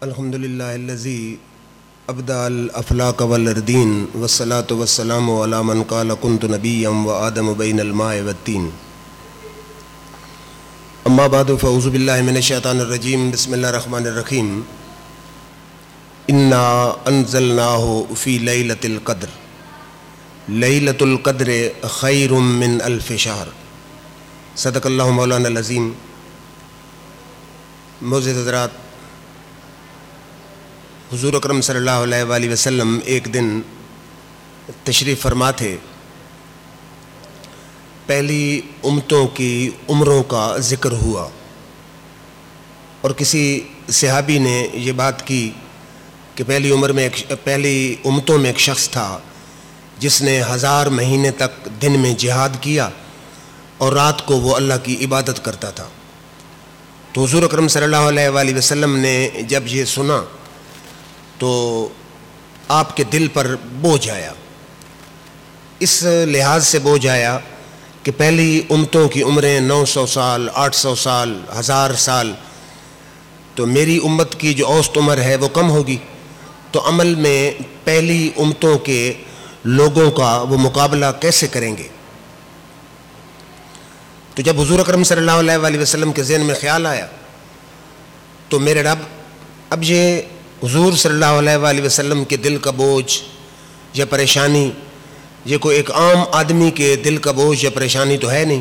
الحمد للہ الذی ابدع الافلاک والاردین والصلاة والسلام علی من قال کنت نبیا وآدم بین الماء والتین اما بعد فاعوذ باللہ من الشیطان الرجیم بسم اللہ الرحمن الرحیم انا انزلناہ فی لیلۃ القدر لیلۃ القدر خیر من الف شہر صدق اللہ مولانا العظیم۔ معزز حضرات، حضور اکرم صلی اللہ علیہ وآلہ وسلم ایک دن تشریف فرما تھے۔ پہلی امتوں کی عمروں کا ذکر ہوا اور کسی صحابی نے یہ بات کی کہ پہلی امتوں میں ایک شخص تھا جس نے 1000 مہینے تک دن میں جہاد کیا اور رات کو وہ اللہ کی عبادت کرتا تھا۔ تو حضور اکرم صلی اللہ علیہ وآلہ وسلم نے جب یہ سنا تو آپ کے دل پر بوجھ آیا، اس لحاظ سے بوجھ آیا کہ پہلی امتوں کی عمریں 900 سال، 800 سال، 1000 سال، تو میری امت کی جو اوسط عمر ہے وہ کم ہوگی، تو عمل میں پہلی امتوں کے لوگوں کا وہ مقابلہ کیسے کریں گے؟ تو جب حضور اکرم صلی اللہ علیہ وآلہ وسلم کے ذہن میں خیال آیا تو میرے رب، اب یہ حضور صلی اللہ علیہ وآلہ وسلم کے دل کا بوجھ یا پریشانی یہ کوئی ایک عام آدمی کے دل کا بوجھ یا پریشانی تو ہے نہیں،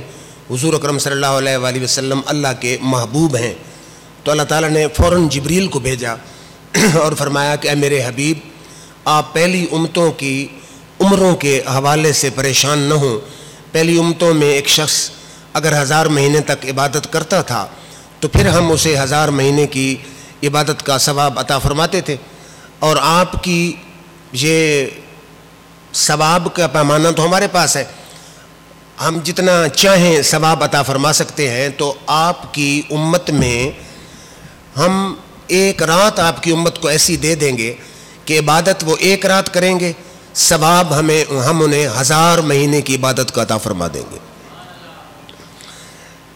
حضور اکرم صلی اللہ علیہ وآلہ وسلم اللہ کے محبوب ہیں۔ تو اللہ تعالیٰ نے فوراً جبریل کو بھیجا اور فرمایا کہ اے میرے حبیب، آپ پہلی امتوں کی عمروں کے حوالے سے پریشان نہ ہوں۔ پہلی امتوں میں ایک شخص اگر 1000 مہینے تک عبادت کرتا تھا تو پھر ہم اسے 1000 مہینے کی عبادت کا ثواب عطا فرماتے تھے، اور آپ کی یہ ثواب کا پیمانہ تو ہمارے پاس ہے، ہم جتنا چاہیں ثواب عطا فرما سکتے ہیں۔ تو آپ کی امت میں ہم ایک رات آپ کی امت کو ایسی دے دیں گے کہ عبادت وہ ایک رات کریں گے، ثواب ہم انہیں 1000 مہینے کی عبادت کا عطا فرما دیں گے۔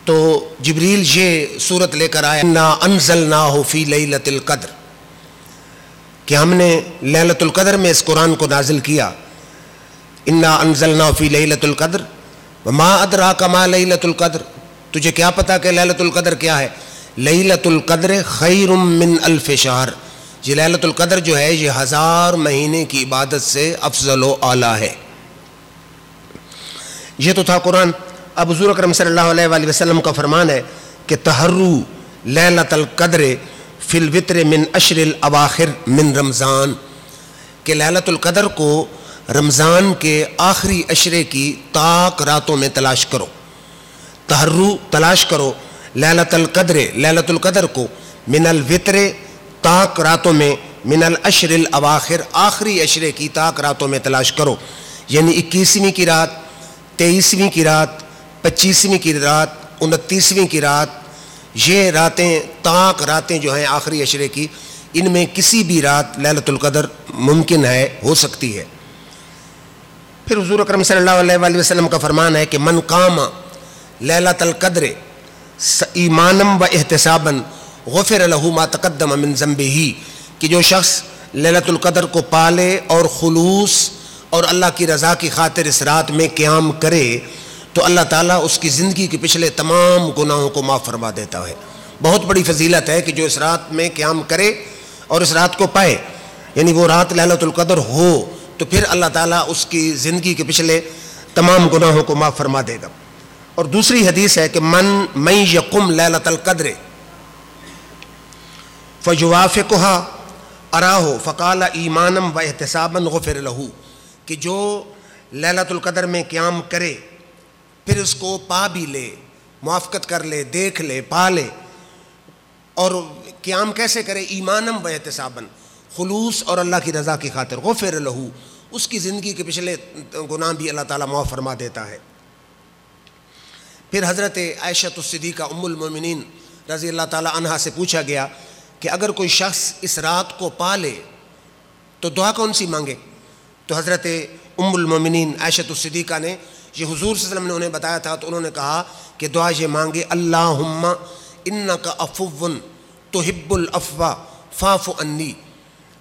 تو جبریل یہ صورت لے کر آیا، انا انزلناہ فی لیلۃ القدر، کہ ہم نے لیلۃ القدر میں اس قرآن کو نازل کیا۔ انا انزلناہ فی لیلۃ القدر وما ادراک ما لیلۃ القدر، تجھے کیا پتا کہ لیلۃ القدر کیا ہے؟ لیلۃ القدر خیر من الف شہر، یہ لیلۃ القدر جو ہے یہ 1000 مہینے کی عبادت سے افضل و اعلیٰ ہے۔ یہ تو تھا قرآن۔ اب حضور اکرم صلی اللہ علیہ وآلہ وسلم کا فرمان ہے کہ تحروا لیلۃ القدر فی الوتر من عشر الاواخر من رمضان، کہ لیلۃ القدر کو رمضان کے آخری عشرے کی طاق راتوں میں تلاش کرو۔ تحروا تلاش کرو، لیلۃ القدر کو من الوتر طاق راتوں میں، من العشر الاواخر آخری عشرے کی طاق راتوں میں تلاش کرو، یعنی 21ویں کی رات، 23ویں کی رات، 25ویں کی رات، 29ویں کی رات، یہ راتیں طاق راتیں جو ہیں آخری عشرے کی، ان میں کسی بھی رات لیلۃ القدر ممکن ہے، ہو سکتی ہے۔ پھر حضور اکرم صلی اللہ علیہ وآلہ وسلم کا فرمان ہے کہ من قام لیلۃ القدر ایمانا و احتسابا غفر له ما تقدم من ذنبہ، کہ جو شخص لیلۃ القدر کو پالے اور خلوص اور اللہ کی رضا کی خاطر اس رات میں قیام کرے تو اللہ تعالیٰ اس کی زندگی کے پچھلے تمام گناہوں کو معاف فرما دیتا ہے۔ بہت بڑی فضیلت ہے کہ جو اس رات میں قیام کرے اور اس رات کو پائے، یعنی وہ رات لیلۃ القدر ہو تو پھر اللہ تعالیٰ اس کی زندگی کے پچھلے تمام گناہوں کو معاف فرما دے گا۔ اور دوسری حدیث ہے کہ من یقم لیلۃ القدر فیوافقها اراہ فقال ایمانا و احتسابا غفر له، کہ جو لیلۃ القدر میں قیام کرے پھر اس کو پا بھی لے، موافقت کر لے، دیکھ لے، پا لے، اور قیام کیسے کرے؟ ایمانا و احتسابا، خلوص اور اللہ کی رضا کی خاطر، غفر له، اس کی زندگی کے پچھلے گناہ بھی اللہ تعالیٰ معاف فرما دیتا ہے۔ پھر حضرت عائشہ الصدیقہ ام المومنین رضی اللہ تعالیٰ عنہا سے پوچھا گیا کہ اگر کوئی شخص اس رات کو پا لے تو دعا کون سی مانگے؟ تو حضرت ام المومنین عائشہ الصدیقہ نے یہ حضور صلی اللہ علیہ وسلم نے انہیں بتایا تھا، تو انہوں نے کہا کہ دعا یہ مانگے، اللہم انک عفو تحب العفو فاعف عنی،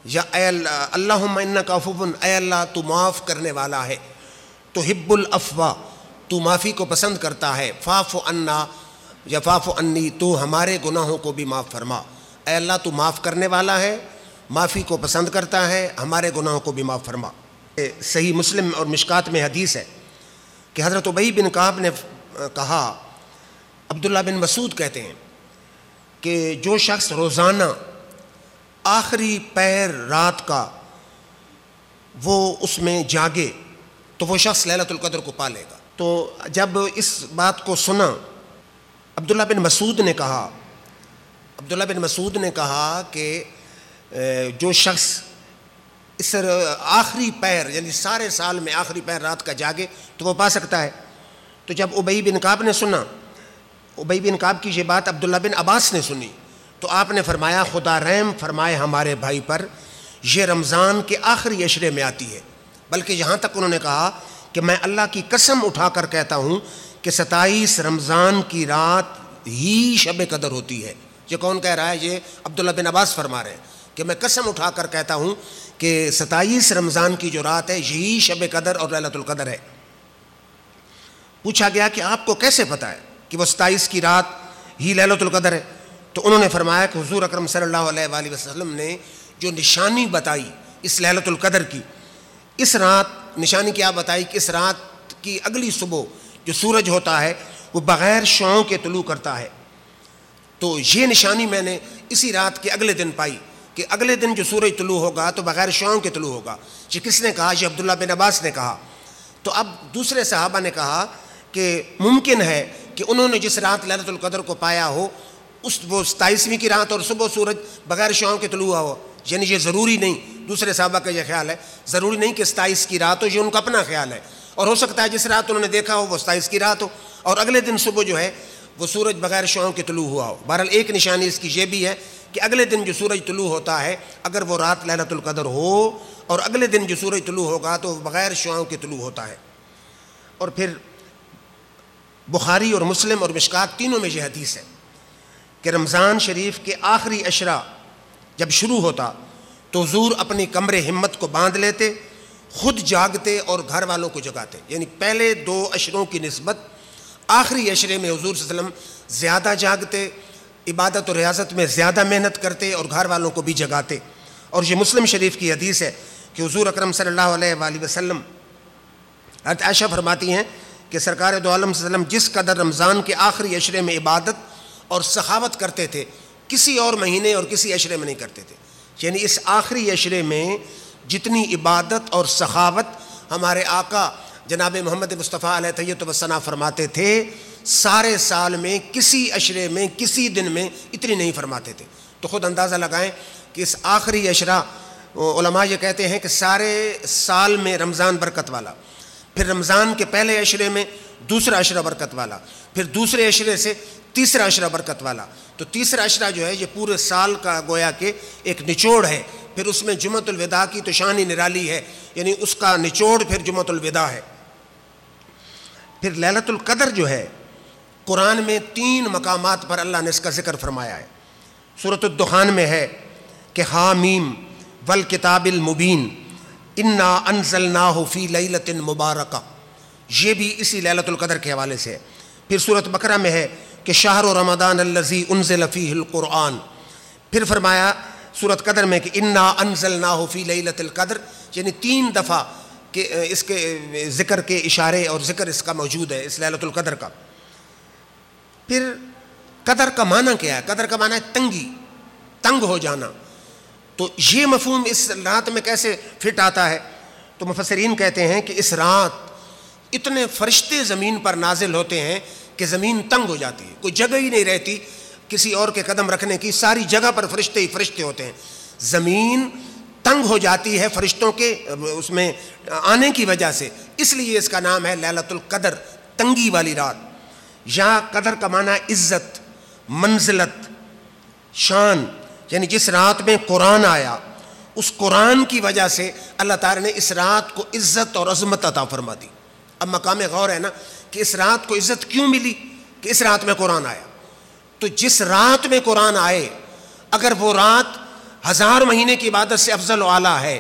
یا اے اللہم انک عفو، اے اللہ تو معاف کرنے والا ہے، تحب العفو تو معافی کو پسند کرتا ہے، فاعف عنا یا فاعف عنی تو ہمارے گناہوں کو بھی معاف فرما، اے اللہ تو معاف کرنے والا ہے، معافی کو پسند کرتا ہے، ہمارے گناہوں کو بھی معاف فرما۔ صحیح مسلم اور مشکات میں حدیث ہے کہ حضرت ابی بن کعب نے کہا، عبداللہ بن مسعود کہتے ہیں کہ جو شخص روزانہ آخری پہر رات کا وہ اس میں جاگے تو وہ شخص لیلۃ القدر کو پا لے گا۔ تو جب اس بات کو سنا عبداللہ بن مسعود نے کہا کہ جو شخص اس آخری پہر یعنی سارے سال میں آخری پہر رات کا جاگے تو وہ پا سکتا ہے۔ تو جب ابی بن کعب نے سنا، ابی بن کعب کی یہ بات عبداللہ بن عباس نے سنی، تو آپ نے فرمایا خدا رحم فرمائے ہمارے بھائی پر، یہ رمضان کے آخری عشرے میں آتی ہے، بلکہ یہاں تک انہوں نے کہا کہ میں اللہ کی قسم اٹھا کر کہتا ہوں کہ 27 رمضان کی رات ہی شب قدر ہوتی ہے۔ یہ کون کہہ رہا ہے؟ یہ عبداللہ بن عباس فرما رہے ہیں کہ میں قسم اٹھا کر کہتا ہوں کہ 27 رمضان کی جو رات ہے یہی شب قدر اور لیلۃ القدر ہے۔ پوچھا گیا کہ آپ کو کیسے پتہ ہے کہ وہ 27 کی رات ہی لیلۃ القدر ہے؟ تو انہوں نے فرمایا کہ حضور اکرم صلی اللہ علیہ وآلہ وسلم نے جو نشانی بتائی اس لیلۃ القدر کی، اس رات نشانی کیا بتائی کہ اس رات کی اگلی صبح جو سورج ہوتا ہے وہ بغیر شعاؤں کے طلوع کرتا ہے۔ تو یہ نشانی میں نے اسی رات کے اگلے دن پائی کہ اگلے دن جو سورج طلوع ہوگا تو بغیر شعاؤں کے طلوع ہوگا۔ یہ کس نے کہا؟ یہ عبداللہ بن عباس نے کہا۔ تو اب دوسرے صحابہ نے کہا کہ ممکن ہے کہ انہوں نے جس رات لیلۃ القدر کو پایا ہو وہ 27ویں کی رات اور صبح سورج بغیر شعاؤں کے طلوع ہوا ہو، یعنی یہ ضروری نہیں، دوسرے صحابہ کا یہ خیال ہے، ضروری نہیں کہ 27 کی رات ہو، یہ ان کا اپنا خیال ہے، اور ہو سکتا ہے جس رات انہوں نے دیکھا ہو وہ 27 کی رات ہو اور اگلے دن صبح جو ہے وہ سورج بغیر شعاؤں کے طلوع ہوا ہو۔ بہرحال ایک نشانی اس کی یہ بھی ہے کہ اگلے دن جو سورج طلوع ہوتا ہے اگر وہ رات لیلۃ القدر ہو اور اگلے دن جو سورج طلوع ہوگا تو بغیر شعاؤں کے طلوع ہوتا ہے۔ اور پھر بخاری اور مسلم اور مشکات تینوں میں یہ حدیث ہے کہ رمضان شریف کے آخری عشرہ جب شروع ہوتا تو حضور اپنی کمر ہمت کو باندھ لیتے، خود جاگتے اور گھر والوں کو جگاتے، یعنی پہلے 2 عشروں کی نسبت آخری عشرے میں حضور صلی اللہ علیہ وسلم زیادہ جاگتے، عبادت و ریاضت میں زیادہ محنت کرتے اور گھر والوں کو بھی جگاتے۔ اور یہ مسلم شریف کی حدیث ہے کہ حضور اکرم صلی اللہ علیہ وآلہ وسلم، حضرت عائشہ فرماتی ہیں کہ سرکار دو عالم صلی اللہ علیہ وسلم جس قدر رمضان کے آخری عشرے میں عبادت اور سخاوت کرتے تھے کسی اور مہینے اور کسی عشرے میں نہیں کرتے تھے، یعنی اس آخری عشرے میں جتنی عبادت اور سخاوت ہمارے آقا جناب محمد مصطفیٰ علیہ تحیۃ و ثنا فرماتے تھے سارے سال میں کسی عشرے میں کسی دن میں اتنی نہیں فرماتے تھے۔ تو خود اندازہ لگائیں کہ اس آخری عشرہ، علماء یہ کہتے ہیں کہ سارے سال میں رمضان برکت والا، پھر رمضان کے پہلے عشرے میں دوسرا عشرہ برکت والا، پھر دوسرے عشرے سے تیسرا عشرہ برکت والا، تو تیسرا عشرہ جو ہے یہ پورے سال کا گویا کہ ایک نچوڑ ہے۔ پھر اس میں جمعۃ الوداع کی تو شان ہی نرالی ہے، یعنی اس کا نچوڑ پھر جمعۃ الوداع ہے۔ پھر لیلۃ القدر جو ہے قرآن میں 3 مقامات پر اللہ نے اس کا ذکر فرمایا ہے۔ سورۃ الدخان میں ہے کہ حامیم والکتاب المبین انا انزلناہ فی لیلۃ مبارکہ، یہ بھی اسی لیلۃ القدر کے حوالے سے ہے۔ پھر سورۃ بقرہ میں ہے کہ شہر رمضان الذی انزل فیہ القرآن، پھر فرمایا سورۃ قدر میں کہ انا انزلناہ فی لیلۃ القدر، یعنی 3 دفعہ کہ اس کے ذکر کے اشارے اور ذکر اس کا موجود ہے اس لیلۃ القدر کا۔ پھر قدر کا معنی کیا ہے؟ قدر کا معنی ہے تنگی، تنگ ہو جانا۔ تو یہ مفہوم اس رات میں کیسے فٹ آتا ہے؟ تو مفسرین کہتے ہیں کہ اس رات اتنے فرشتے زمین پر نازل ہوتے ہیں کہ زمین تنگ ہو جاتی ہے، کوئی جگہ ہی نہیں رہتی کسی اور کے قدم رکھنے کی، ساری جگہ پر فرشتے ہی فرشتے ہوتے ہیں، زمین تنگ ہو جاتی ہے فرشتوں کے اس میں آنے کی وجہ سے، اس لیے اس کا نام ہے لیلۃ القدر، تنگی والی رات۔ یا قدر کا معنی عزت، منزلت، شان، یعنی جس رات میں قرآن آیا اس قرآن کی وجہ سے اللہ تعالیٰ نے اس رات کو عزت اور عظمت عطا فرما دی۔ اب مقام غور ہے نا کہ اس رات کو عزت کیوں ملی؟ کہ اس رات میں قرآن آیا۔ تو جس رات میں قرآن آئے اگر وہ رات 1000 مہینے کی عبادت سے افضل و اعلیٰ ہے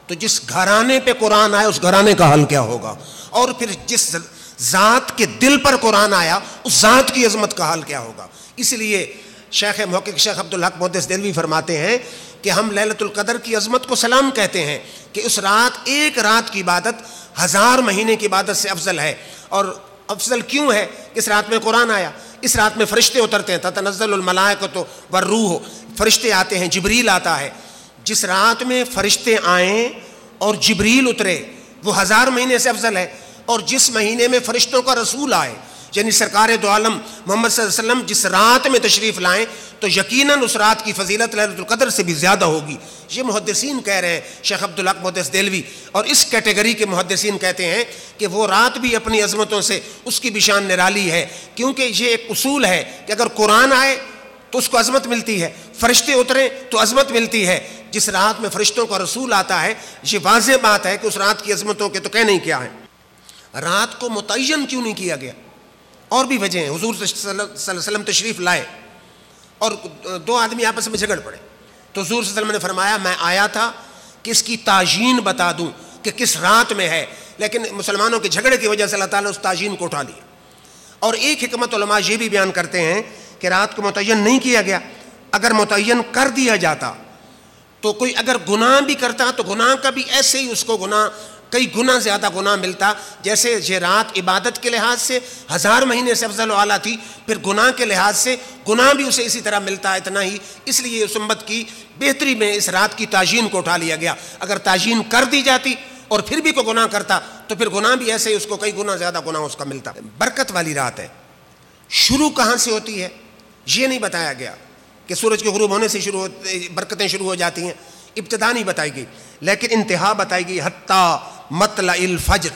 تو جس گھرانے پہ قرآن آیا اس گھرانے کا حال کیا ہوگا، اور پھر جس ذات کے دل پر قرآن آیا اس ذات کی عظمت کا حال کیا ہوگا۔ اس لیے شیخ محقق شیخ عبدالحق محدث دہلوی فرماتے ہیں کہ ہم لیلۃ القدر کی عظمت کو سلام کہتے ہیں کہ اس رات، ایک رات کی عبادت 1000 مہینے کی عبادت سے افضل ہے۔ اور افضل کیوں ہے؟ اس رات میں قرآن آیا، اس رات میں فرشتے اترتے ہیں، تتنزل الملائکۃ والروح، فرشتے آتے ہیں، جبریل آتا ہے۔ جس رات میں فرشتے آئیں اور جبریل اترے وہ 1000 مہینے سے افضل ہے، اور جس مہینے میں فرشتوں کا رسول آئے یعنی سرکار دو عالم محمد صلی اللہ علیہ وسلم جس رات میں تشریف لائیں تو یقیناً اس رات کی فضیلت لیلۃ القدر سے بھی زیادہ ہوگی۔ یہ محدثین کہہ رہے ہیں، شیخ عبدالحق محدث دہلوی اور اس کیٹیگری کے محدثین کہتے ہیں کہ وہ رات بھی اپنی عظمتوں سے اس کی بھی شان نرالی ہے، کیونکہ یہ ایک اصول ہے کہ اگر قرآن آئے تو اس کو عظمت ملتی ہے، فرشتے اتریں تو عظمت ملتی ہے۔ جس رات میں فرشتوں کا رسول آتا ہے یہ واضح بات ہے کہ اس رات کی عظمتوں کے تو کہنے ہی کیا ہے۔ رات کو متعین کیوں نہیں کیا گیا؟ اور بھی وجہ ہیں۔ حضور صلی اللہ علیہ وسلم تشریف لائے اور 2 آدمی آپس میں جھگڑ پڑے تو حضور صلی اللہ علیہ وسلم نے فرمایا میں آیا تھا کہ اس کی تعیین بتا دوں کہ کس رات میں ہے، لیکن مسلمانوں کے جھگڑے کی وجہ سے اللہ تعالیٰ نے اس تعیین کو اٹھا لیا۔ اور ایک حکمت علماء یہ بھی بیان کرتے ہیں کہ رات کو متعین نہیں کیا گیا، اگر متعین کر دیا جاتا تو کوئی اگر گناہ بھی کرتا تو گناہ کا بھی ایسے ہی اس کو گناہ کئی گنا زیادہ گناہ ملتا، جیسے یہ رات عبادت کے لحاظ سے 1000 مہینے سے افضل و اعلیٰ تھی، پھر گناہ کے لحاظ سے گناہ بھی اسے اسی طرح ملتا اتنا ہی۔ اس لیے اس امت کی بہتری میں اس رات کی تعیین کو اٹھا لیا گیا۔ اگر تعیین کر دی جاتی اور پھر بھی کوئی گناہ کرتا تو پھر گناہ بھی ایسے ہی اس کو کئی گنا زیادہ گناہ اس کا ملتا۔ برکت والی رات ہے۔ شروع کہاں سے ہوتی ہے یہ نہیں بتایا گیا کہ سورج کے غروب ہونے سے برکتیں شروع ہو جاتی ہیں، ابتدا نہیں بتائی گئی، لیکن انتہا بتائی گئی، حتیٰ مطلع الفجر،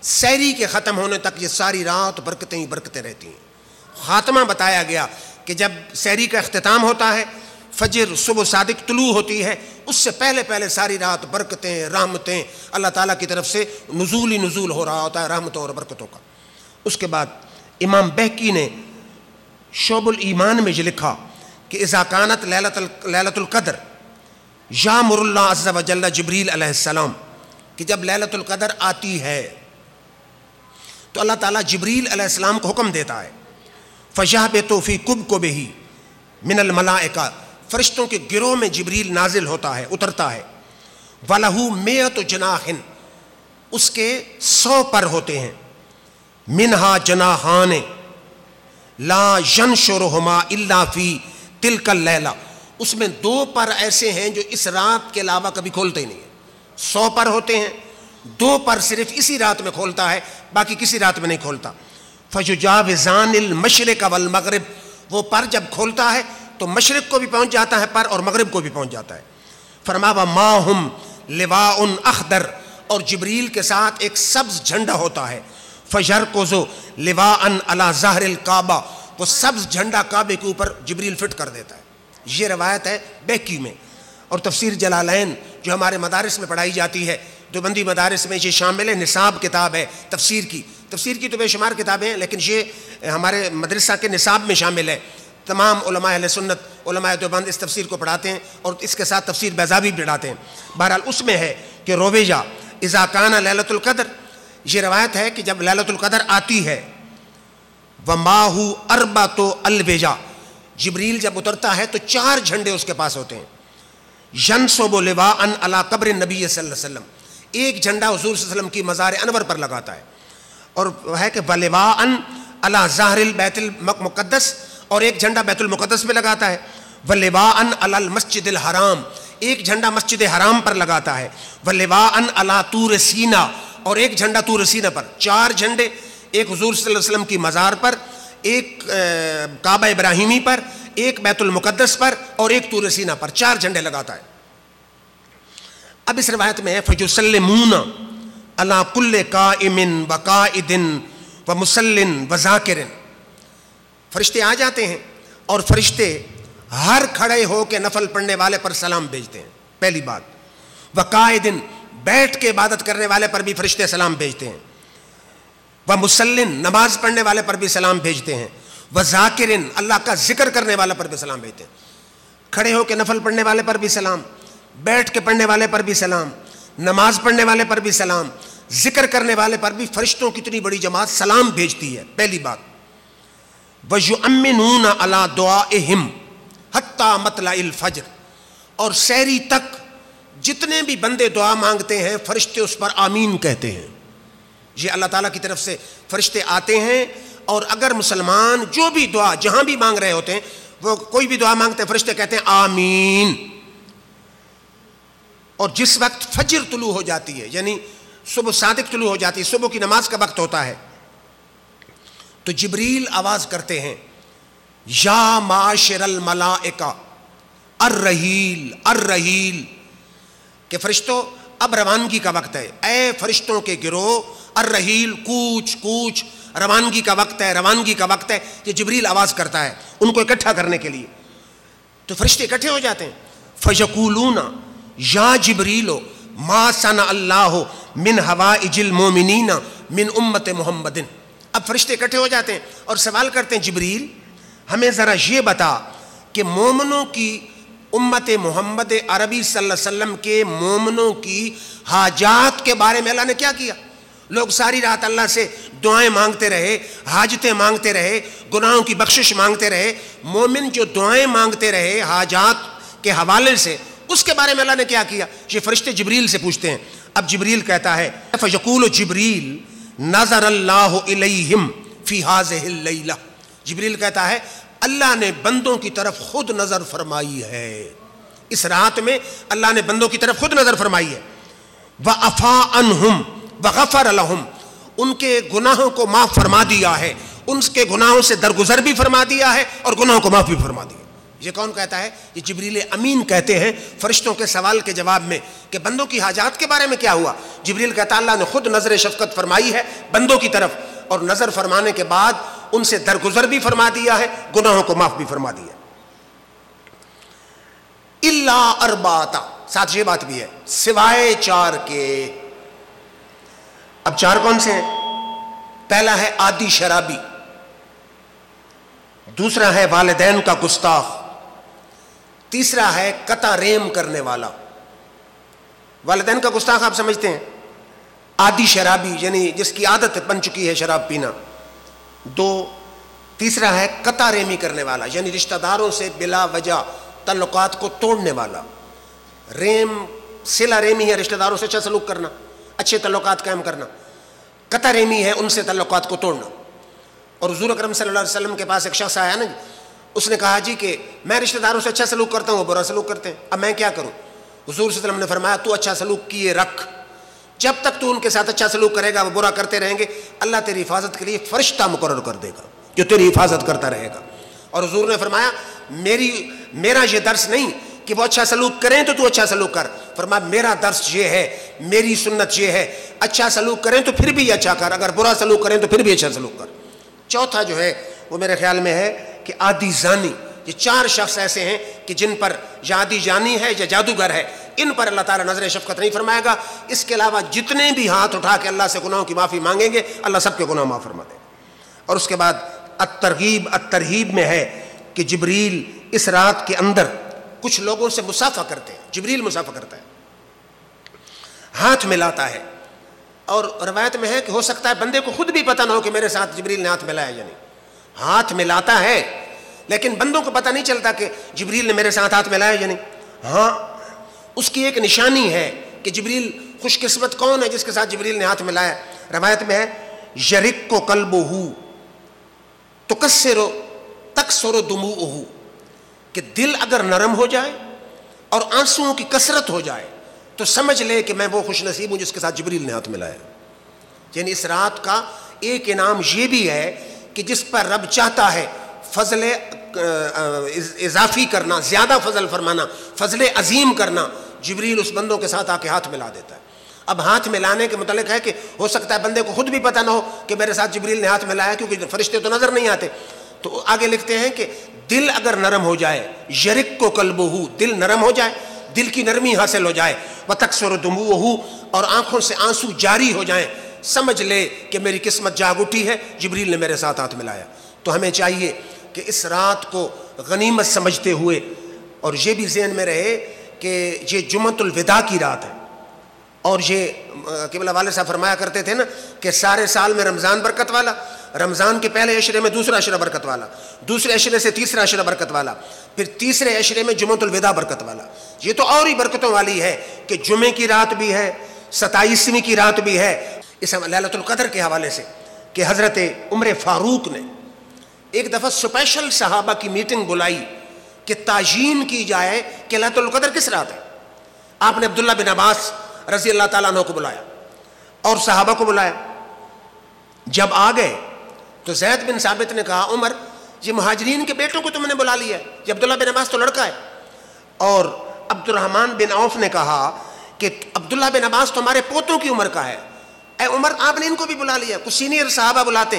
سحری کے ختم ہونے تک یہ ساری رات برکتیں ہی برکتیں رہتی ہیں۔ خاتمہ بتایا گیا کہ جب سحری کا اختتام ہوتا ہے، فجر صبح صادق طلوع ہوتی ہے، اس سے پہلے پہلے ساری رات برکتیں، رحمتیں، اللہ تعالیٰ کی طرف سے نزول ہی نزول ہو رہا ہوتا ہے رحمتوں اور برکتوں کا۔ اس کے بعد امام بہقی نے شعب الایمان میں یہ لکھا کہ اذا کانت لیلۃ القدر یامر اللہ عز و جل جبریل علیہ السلام، کہ جب لیلۃ القدر آتی ہے تو اللہ تعالیٰ جبریل علیہ السلام کو حکم دیتا ہے، فَيَهْبِطُ فِي كُبْكُبِهِ مِنَ الْمَلَائِكَةِ، فرشتوں کے گروہ میں جبریل نازل ہوتا ہے، اترتا ہے، وَلَهُ مِئَةُ جَنَاحٍ، اس کے 100 پر ہوتے ہیں، مِنْهَا جَنَاحَانِ لَا يَنْشُرُهُمَا إِلَّا فِي تِلْكَ اللَّيْلَةِ، اس میں 2 پر ایسے ہیں جو اس رات کے علاوہ کبھی کھولتے ہی نہیں ہیں۔ 100 پر ہوتے ہیں، 2 پر صرف اسی رات میں کھولتا ہے، باقی کسی رات میں نہیں کھولتا۔ فَيُجَاوِزَانِ الْمَشْرِقَ وَالْمَغْرِبَ، وہ پر جب کھولتا ہے تو مشرق کو بھی پہنچ جاتا ہے پر، اور مغرب کو بھی پہنچ جاتا ہے۔ فرمایا مَاهُمْ لِوَاءٌ أَخْضَرٌ، اور جبریل کے ساتھ ایک سبز جھنڈا ہوتا ہے، فَيَرْكُزُ لِوَاءً عَلَى ظَهْرِ الْكَعْبَةِ، وہ سبز جھنڈا کعبے کے اوپر جبریل فٹ کر دیتا ہے۔ یہ روایت ہے بہقی میں۔ اور تفسیر جلالین جو ہمارے مدارس میں پڑھائی جاتی ہے، دیوبندی مدارس میں یہ شامل ہے، نصاب کتاب ہے تفسیر کی تو بے شمار کتابیں ہیں، لیکن یہ ہمارے مدرسہ کے نصاب میں شامل ہے۔ تمام علماء اہل سنت، علماء دیوبند اس تفسیر کو پڑھاتے ہیں اور اس کے ساتھ تفسیر بیضاوی بھی پڑھاتے ہیں۔ بہرحال اس میں ہے کہ رویہ اذا کان لیلۃ القدر، یہ روایت ہے کہ جب لیلۃ القدر آتی ہے، وَمَاهُ أَرْبَعَةُ أَلْوِجَةٍ، جبریل جب اترتا ہے تو 4 جھنڈے اس کے پاس ہوتے ہیں، يَنْصُبُ لِوَاءً عَلَى قَبْرِ النَّبِيِّ صلی اللہ علیہ وسلم، ایک جھنڈا حضور صلی اللہ علیہ وسلم کی مزار انور پر لگاتا ہے، اور ہے کہ وَلِوَاءً عَلَى ظَهْرِ الْبَيْتِ الْمُقَدَّسِ، اور ایک جھنڈا بیت المقدس میں لگاتا ہے، وَلِوَاءً عَلَى الْمَسْجِدِ الْحَرَامِ، ایک جھنڈا مسجد حرام پر لگاتا ہے، وَلِوَاءً عَلَى طُورِ سینا، اور ایک جھنڈا طور سینا پر۔ 4 جھنڈے، ایک حضور صلی اللہ علیہ وسلم کی مزار پر، ایک کعبہ ابراہیمی پر، ایک بیت المقدس پر، اور ایک طور سینا پر، 4 جھنڈے لگاتا ہے۔ اب اس روایت میں ہے فَيُسَلِّمُونَ عَلَى كُلِّ قَائِمٍ وَقَائِدٍ وَمُسَلٍّ وَذَاكِرٍ، فرشتے آ جاتے ہیں اور فرشتے ہر کھڑے ہو کے نفل پڑھنے والے پر سلام بھیجتے ہیں، پہلی بات۔ وَقَائِدٍ، بیٹھ کے عبادت کرنے والے پر بھی فرشتے سلام بھیجتے ہیں۔ وَمُسَلٍّ، نماز پڑھنے والے پر بھی سلام بھیجتے ہیں۔ وَذَاكِرٍ، اللہ کا ذکر کرنے والے پر بھی سلام بھیجتے ہیں۔ کھڑے ہو کے نفل پڑھنے والے پر بھی سلام، بیٹھ کے پڑھنے والے پر بھی سلام، نماز پڑھنے والے پر بھی سلام، ذکر کرنے والے پر بھی فرشتوں کی اتنی بڑی جماعت سلام بھیجتی ہے. پہلی بات. وَيُؤْمِنُونَ عَلَىٰ دُعَائِهِمْ حَتَّىٰ مَطْلَعِ الْفَجْرِ، اور سحری تک جتنے بھی بندے دعا مانگتے ہیں فرشتے اس پر آمین کہتے ہیں. یہ اللہ تعالیٰ کی طرف سے فرشتے آتے ہیں، اور اگر مسلمان جو بھی دعا جہاں بھی مانگ رہے ہوتے ہیں، وہ کوئی بھی دعا مانگتے ہیں فرشتے کہتے ہیں آمین. اور جس وقت فجر طلوع ہو جاتی ہے، یعنی صبح صادق طلوع ہو جاتی ہے، صبح کی نماز کا وقت ہوتا ہے، تو جبریل آواز کرتے ہیں یا معاشر الملائکہ الرحیل الرحیل، کہ فرشتوں اب روانگی کا وقت ہے، اے فرشتوں کے گروہ، الرحیل کوچ کوچ، روانگی کا وقت ہے، روانگی کا وقت ہے. یہ جبریل آواز کرتا ہے ان کو اکٹھا کرنے کے لیے. تو فرشتے اکٹھے ہو جاتے ہیں. فیقولون یا جبریل ما صنع اللہ من حوائج المؤمنین من امت محمد. اب فرشتے اکٹھے ہو جاتے ہیں اور سوال کرتے ہیں جبریل ہمیں ذرا یہ بتا کہ مومنوں کی امت محمد عربی صلی اللہ علیہ وسلم کے مومنوں کی حاجات کے بارے میں اللہ نے کیا کیا. لوگ ساری رات اللہ سے دعائیں مانگتے رہے، حاجتیں مانگتے رہے، گناہوں کی بخشش مانگتے رہے. مومن جو دعائیں مانگتے رہے حاجات کے حوالے سے، اس کے بارے میں اللہ نے کیا کیا. یہ فرشتے جبریل سے پوچھتے ہیں. اب جبریل کہتا ہے فیقول جبریل نظر اللہ الیہم فی ہذہ اللیلہ. جبریل کہتا ہے اللہ نے بندوں کی طرف خود نظر فرمائی ہے، اس رات میں اللہ نے بندوں کی طرف خود نظر فرمائی ہے. وعفا عنہم وغفر لہم، ان کے گناہوں کو معاف فرما دیا ہے، ان کے گناہوں سے درگزر بھی فرما دیا ہے اور گناہوں کو معاف بھی فرما دیا. یہ کون کہتا ہے؟ یہ جبریل امین کہتے ہیں فرشتوں کے سوال کے جواب میں کہ بندوں کی حاجات کے بارے میں کیا ہوا. جبریل کہتا ہے اللہ نے خود نظر شفقت فرمائی ہے بندوں کی طرف، اور نظر فرمانے کے بعد ان سے درگزر بھی فرما دیا ہے، گناہوں کو معاف بھی فرما دیا. الا اربعۃ، ساتھ یہ بات بھی ہے سوائے چار کے. اب چار کون سے ہیں؟ پہلا ہے عادی شرابی، دوسرا ہے والدین کا گستاخ، تیسرا ہے قطع رحم کرنے والا. والدین کا گستاخ آپ سمجھتے ہیں، عادی شرابی یعنی جس کی عادت بن چکی ہے شراب پینا، دو. تیسرا ہے قطع رحمی کرنے والا یعنی رشتہ داروں سے بلا وجہ تعلقات کو توڑنے والا. رحم صلہ رحمی ہے رشتہ داروں سے اچھا سلوک کرنا، اچھے تعلقات قائم کرنا. قطع رحمی ہے ان سے تعلقات کو توڑنا. اور حضور اکرم صلی اللہ علیہ وسلم کے پاس ایک شخص آیا نا، اس نے کہا جی کہ میں رشتہ داروں سے اچھا سلوک کرتا ہوں، وہ برا سلوک کرتے ہیں، اب میں کیا کروں؟ حضور صلی اللہ علیہ وسلم نے فرمایا تو اچھا سلوک کیے رکھ، جب تک تو ان کے ساتھ اچھا سلوک کرے گا وہ برا کرتے رہیں گے، اللہ تیری حفاظت کے لیے فرشتہ مقرر کر دے گا جو تیری حفاظت کرتا رہے گا. اور حضور نے فرمایا میرا یہ درس نہیں کہ وہ اچھا سلوک کریں تو اچھا سلوک کر، فرمایا میرا درس یہ ہے، میری سنت یہ ہے اچھا سلوک کریں تو پھر بھی اچھا کر، اگر برا سلوک کریں تو پھر بھی اچھا سلوک کر. چوتھا جو ہے وہ میرے خیال میں ہے کہ عادی زانی. یہ چار شخص ایسے ہیں کہ جن پر یا عادی جانی ہے یا جادوگر ہے، ان پر اللہ تعالیٰ نظر شفقت نہیں فرمائے گا. اس کے علاوہ جتنے بھی ہاتھ اٹھا کے اللہ سے گناہوں کی معافی مانگیں گے اللہ سب کے گناہ معاف فرما دے گا. اور اس کے بعد الترغیب میں ہے کہ جبریل اس رات کے اندر کچھ لوگوں سے مصافحہ کرتے ہیں. جبریل مصافحہ کرتا ہے، ہاتھ ملاتا ہے، اور روایت میں ہے کہ ہو سکتا ہے بندے کو خود بھی پتہ نہ ہو کہ میرے ساتھ جبریل نے ہاتھ ملایا یا نہیں. ہاتھ ملاتا ہے لیکن بندوں کو پتہ نہیں چلتا کہ جبریل نے میرے ساتھ ہاتھ ملایا یا نہیں. ہاں اس کی ایک نشانی ہے کہ جبریل خوش قسمت کون ہے جس کے ساتھ جبریل نے ہاتھ ملایا. روایت میں ہے یرق قلبہ تکسر دموعہ، کہ دل اگر نرم ہو جائے اور آنسوؤں کی کثرت ہو جائے تو سمجھ لے کہ میں وہ خوش نصیب ہوں جس کے ساتھ جبریل نے ہاتھ ملایا. یعنی اس رات کا ایک انعام یہ بھی ہے کہ جس پر رب چاہتا ہے فضل اضافی کرنا، زیادہ فضل فرمانا، فضل عظیم کرنا، جبریل اس بندوں کے ساتھ آ کے ہاتھ ملا دیتا ہے. اب ہاتھ ملانے کے متعلق ہے کہ ہو سکتا ہے بندے کو خود بھی پتہ نہ ہو کہ میرے ساتھ جبریل نے ہاتھ ملایا، کیونکہ فرشتے تو نظر نہیں آتے. تو آگے لکھتے ہیں کہ دل اگر نرم ہو جائے، یرق قلبہ، دل نرم ہو جائے، دل کی نرمی حاصل ہو جائے، وتکسر دموعہ، اور آنکھوں سے آنسو جاری ہو جائیں، سمجھ لے کہ میری قسمت جاگ اٹھی ہے، جبریل نے میرے ساتھ ہاتھ ملایا. تو ہمیں چاہیے کہ اس رات کو غنیمت سمجھتے ہوئے اور یہ بھی ذہن میں رہے کہ یہ جمعۃ الوداع کی رات ہے، اور یہ قبلہ والد صاحب فرمایا کرتے تھے نا کہ سارے سال میں رمضان برکت والا، رمضان کے پہلے عشرے میں دوسرا عشرہ برکت والا، دوسرے عشرے سے تیسرا عشرہ برکت والا، پھر تیسرے عشرے میں جمعۃ الوداع برکت والا۔ یہ تو اور ہی برکتوں والی ہے کہ جمعے کی رات بھی ہے، 27ویں کی رات بھی ہے۔ اس لیلۃ القدر کے حوالے سے کہ حضرت عمر فاروق نے ایک دفعہ اسپیشل صحابہ کی میٹنگ بلائی کہ تعیین کی جائے کہ لیلۃ القدر کس رات ہے۔ آپ نے عبداللہ بن عباس رضی اللہ تعالیٰ عنہ کو بلایا اور صحابہ کو بلایا۔ جب آ گئے تو زید بن ثابت نے کہا عمر یہ مہاجرین کے بیٹوں کو تم نے بلا لیا ہے، یہ عبداللہ بن عباس تو لڑکا ہے۔ اور عبد الرحمن بن عوف نے کہا کہ عبداللہ بن عباس تمہارے پوتوں کی عمر کا ہے، اے عمر آپ نے ان کو بھی بلا لیا، کچھ سینئر صحابہ بلاتے۔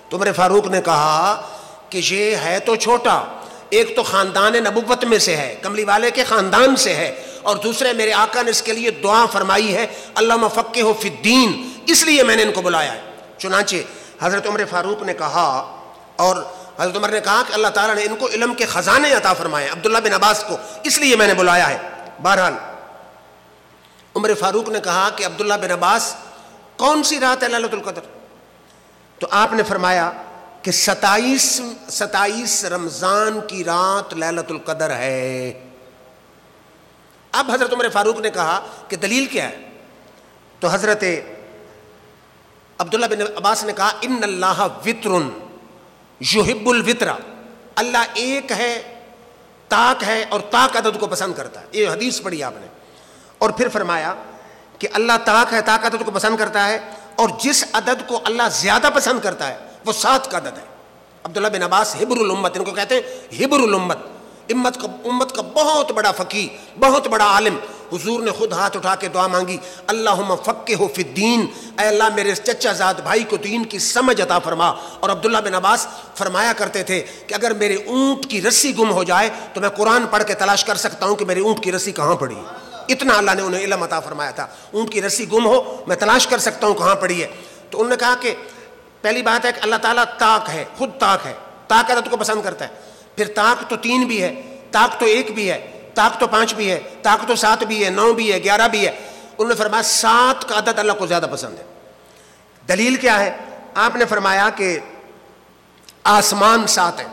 تو عمر فاروق نے کہا کہ یہ ہے تو چھوٹا، ایک تو خاندان نبوت میں سے ہے، کملی والے کے خاندان سے ہے، اور دوسرے میرے آقا نے اس کے لیے دعا فرمائی ہے اللہم فقہہ فی الدین، اس لیے میں نے ان کو بلایا ہے۔ چنانچہ حضرت عمر فاروق نے کہا، اور حضرت عمر نے کہا کہ اللہ تعالیٰ نے ان کو علم کے خزانے عطا فرمائے، عبداللہ بن عباس کو، اس لیے میں نے بلایا ہے۔ بہرحال عمر فاروق نے کہا کہ عبداللہ بن عباس کون سی رات ہے لیلۃ القدر؟ تو آپ نے فرمایا کہ 27 رمضان کی رات لیلۃ القدر ہے۔ اب حضرت عمر فاروق نے کہا کہ دلیل کیا ہے؟ تو حضرت عبداللہ بن عباس نے کہا ان اللہ وتر یحب الوتر، اللہ ایک ہے، طاق ہے، اور طاق عدد کو پسند کرتا ہے۔ یہ حدیث پڑھی آپ نے، اور پھر فرمایا کہ اللہ طاق ہے، طاق عدد کو پسند کرتا ہے، اور جس عدد کو اللہ زیادہ پسند کرتا ہے وہ 7 کا عدد ہے۔ عبداللہ بن عباس حبر الامت، ان کو کہتے ہیں حبر الامت، امت کا بہت بڑا فقیہ، بہت بڑا عالم۔ حضور نے خود ہاتھ اٹھا کے دعا مانگی اللہم فقہہ فی الدین، اے اللہ میرے اس چچا زاد بھائی کو دین کی سمجھ عطا فرما۔ اور عبداللہ بن عباس فرمایا کرتے تھے کہ اگر میرے اونٹ کی رسی گم ہو جائے تو میں قرآن پڑھ کے تلاش کر سکتا ہوں کہ میری اونٹ کی رسی کہاں پڑی ہے، اتنا اللہ نے انہیں علم عطا فرمایا تھا۔ اونٹ کی رسی گم ہو میں تلاش کر سکتا ہوں کہاں پڑی ہے۔ تو انہوں نے کہا کہ پہلی بات ہے کہ اللہ تعالیٰ طاق ہے، خود طاق ہے، طاق عدد کو پسند کرتا ہے۔ پھر طاق تو 3 بھی ہے، طاق تو 1 بھی ہے، طاق تو 5 بھی ہے، طاق تو 7 بھی ہے، 9 بھی ہے، 11 بھی ہے۔ انہوں نے فرمایا 7 کا عدد اللہ کو زیادہ پسند ہے۔ دلیل کیا ہے؟ آپ نے فرمایا کہ آسمان 7 ہیں،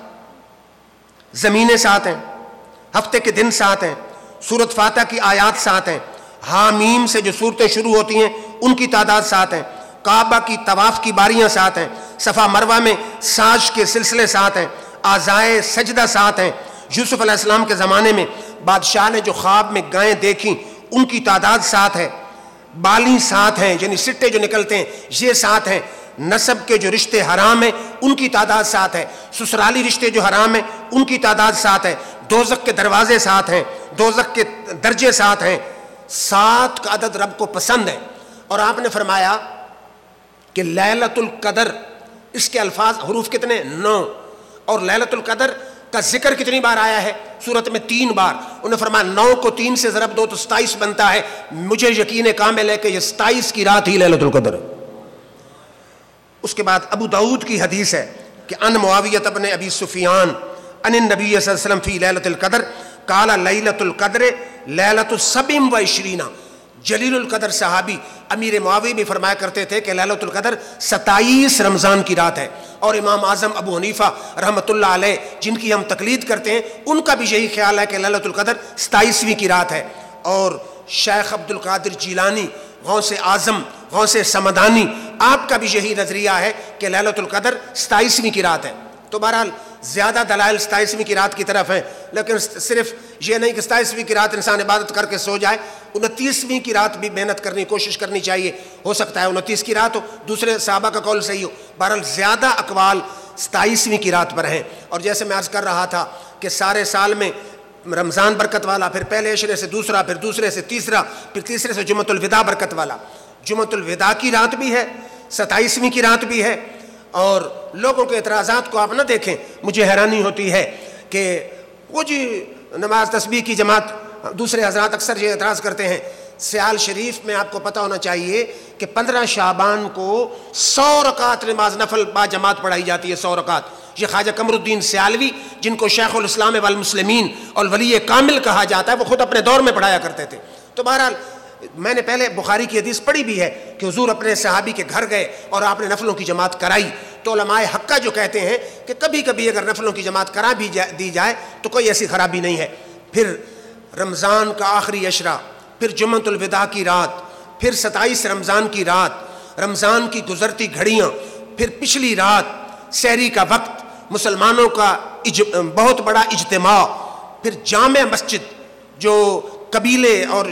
زمینیں 7 ہیں، ہفتے کے دن 7 ہیں، سورۃ فاتحہ کی آیات 7 ہیں، حامیم سے جو صورتیں شروع ہوتی ہیں ان کی تعداد 7 ہیں، کعبہ کی طواف کی باریاں 7 ہیں، صفا مروہ میں ساج کے سلسلے 7 ہیں، اعضائے سجدہ 7 ہیں، یوسف علیہ السلام کے زمانے میں بادشاہ نے جو خواب میں گائیں دیکھیں ان کی تعداد 7 ہے، بالی 7 ہیں، یعنی سٹے جو نکلتے ہیں یہ 7 ہیں، نسب کے جو رشتے حرام ہیں ان کی تعداد 7 ہے، سسرالی رشتے جو حرام ہیں ان کی تعداد 7 ہے، دوزخ کے دروازے 7 ہیں، دوزخ کے درجے 7 ہیں۔ 7 کا عدد رب کو پسند ہے۔ اور آپ نے فرمایا کہ لیلۃ القدر، اس کے الفاظ حروف کتنے؟ 9، اور لیلۃ القدر کا ذکر کتنی بار آیا ہے؟ سورت میں 3 بار۔ انہوں نے فرمایا 9 کو 3 سے ضرب دو تو 27 بنتا ہے، مجھے یقین کامل ہے کہ یہ 27 کی رات ہی لیلۃ القدر ہے۔ اس کے بعد ابو داؤد کی حدیث ہے کہ ان معاویہ بن ابی سفیان ان النبی صلی اللہ علیہ وسلم فی لیلۃ القدر قال لیلۃ القدر لیلۃ 27۔ جلیل القدر صحابی امیر معاویہ بھی فرمایا کرتے تھے کہ لیلۃ القدر 27 رمضان کی رات ہے، اور امام اعظم ابو حنیفہ رحمۃ اللہ علیہ جن کی ہم تقلید کرتے ہیں ان کا بھی یہی خیال ہے کہ لیلۃ القدر 27ویں کی رات ہے، اور شیخ عبد القادر جیلانی غوث اعظم غوث سمدانی آپ کا بھی یہی نظریہ ہے کہ لیلۃ القدر 27ویں کی رات ہے۔ تو بہرحال زیادہ دلائل 27ویں کی رات کی طرف ہیں، لیکن صرف یہ نہیں کہ 27ویں کی رات انسان عبادت کر کے سو جائے، 29ویں کی رات بھی محنت کرنی، کوشش کرنی چاہیے۔ ہو سکتا ہے 29 کی رات ہو، دوسرے صحابہ کا قول صحیح ہو، بہرحال زیادہ اقوال 27ویں کی رات پر ہیں۔ اور جیسے میں عرض کر رہا تھا کہ سارے سال میں رمضان برکت والا، پھر پہلے عشرے سے دوسرا، پھر دوسرے سے تیسرا، پھر تیسرے سے جمعۃ الوداع برکت والا۔ جمعۃ الوداع کی رات بھی ہے، 27ویں کی رات بھی ہے۔ اور لوگوں کے اعتراضات کو آپ نہ دیکھیں، مجھے حیرانی ہوتی ہے کہ وہ جی نماز تسبیح کی جماعت، دوسرے حضرات اکثر یہ اعتراض کرتے ہیں سیال شریف میں آپ کو پتہ ہونا چاہیے کہ 15 شعبان کو 100 رکعت نماز نفل با جماعت پڑھائی جاتی ہے، 100 رکعت۔ یہ خواجہ قمر الدین سیالوی، جن کو شیخ الاسلام والمسلمین اور ولی کامل کہا جاتا ہے، وہ خود اپنے دور میں پڑھایا کرتے تھے۔ تو بہرحال میں نے پہلے بخاری کی حدیث پڑھی بھی ہے کہ حضور اپنے صحابی کے گھر گئے اور آپ نے نفلوں کی جماعت کرائی۔ تو علماء حقہ جو کہتے ہیں کہ کبھی کبھی اگر نفلوں کی جماعت کرا بھی دی جائے تو کوئی ایسی خرابی نہیں ہے۔ پھر رمضان کا آخری عشرہ، پھر جمعۃ الوداع کی رات، پھر 27 رمضان کی رات، رمضان کی گزرتی گھڑیاں، پھر پچھلی رات، سحری کا وقت، مسلمانوں کا بہت بڑا اجتماع، پھر جامع مسجد جو قبیلے اور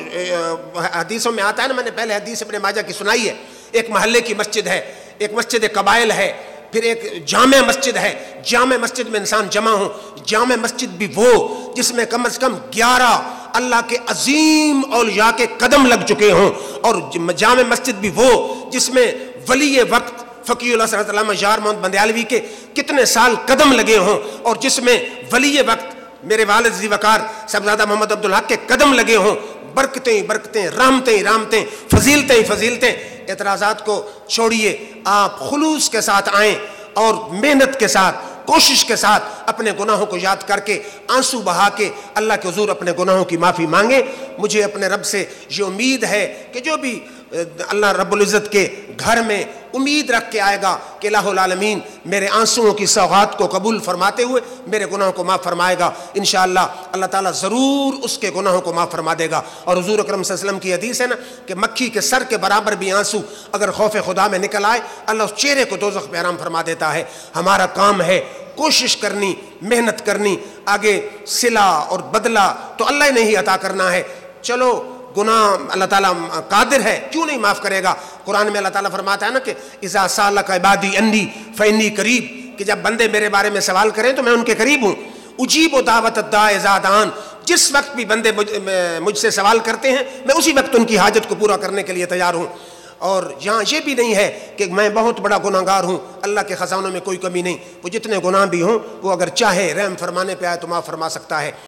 حدیثوں میں آتا ہے نا، میں نے پہلے حدیث ابن ماجہ کی سنائی ہے، ایک محلے کی مسجد ہے، ایک مسجد قبائل ہے، پھر ایک جامع مسجد ہے، جامع مسجد میں انسان جمع ہوں۔ جامع مسجد بھی وہ جس میں کم از کم 11 اللہ کے عظیم اولیاء کے قدم لگ چکے ہوں، اور جامع مسجد بھی وہ جس میں ولی وقت فقیہ اللہ صلی اللہ علیہ وسلم یار محمد بندیالوی کے کتنے سال قدم لگے ہوں، اور جس میں ولی وقت میرے والد ذی وقار صاحبزادہ محمد عبدالحق کے قدم لگے ہوں۔ برکتیں ہی برکتیں، رحمتیں ہی رحمتیں، فضیلتیں ہی فضیلتیں۔ اعتراضات کو چھوڑیے، آپ خلوص کے ساتھ آئیں اور محنت کے ساتھ، کوشش کے ساتھ اپنے گناہوں کو یاد کر کے، آنسو بہا کے اللہ کے حضور اپنے گناہوں کی معافی مانگیں۔ مجھے اپنے رب سے یہ امید ہے کہ جو بھی اللہ رب العزت کے گھر میں امید رکھ کے آئے گا کہ الہ العالمین میرے آنسوؤں کی سوغات کو قبول فرماتے ہوئے میرے گناہوں کو معاف فرمائے گا، انشاءاللہ اللہ تعالیٰ ضرور اس کے گناہوں کو معاف فرما دے گا۔ اور حضور اکرم صلی اللہ علیہ وسلم کی حدیث ہے نا کہ مکھی کے سر کے برابر بھی آنسو اگر خوف خدا میں نکل آئے، اللہ اس چہرے کو دوزخ میں حرام فرما دیتا ہے۔ ہمارا کام ہے کوشش کرنی، محنت کرنی، آگے صلہ اور بدلہ تو اللہ نے ہی عطا کرنا ہے۔ چلو گناہ اللہ تعالیٰ قادر ہے، کیوں نہیں معاف کرے گا؟ قرآن میں اللہ تعالیٰ فرماتا ہے نا کہ اذا سالک عبادی انی فانی قریب، کہ جب بندے میرے بارے میں سوال کریں تو میں ان کے قریب ہوں۔ اجیب دعوت الداع اذا دعان، جس وقت بھی بندے مجھ سے سوال کرتے ہیں میں اسی وقت ان کی حاجت کو پورا کرنے کے لیے تیار ہوں۔ اور یہاں یہ بھی نہیں ہے کہ میں بہت بڑا گناہ گار ہوں، اللہ کے خزانوں میں کوئی کمی نہیں، وہ جتنے گناہ بھی ہوں وہ اگر چاہے رحم فرمانے پہ آئے تو معاف فرما سکتا ہے۔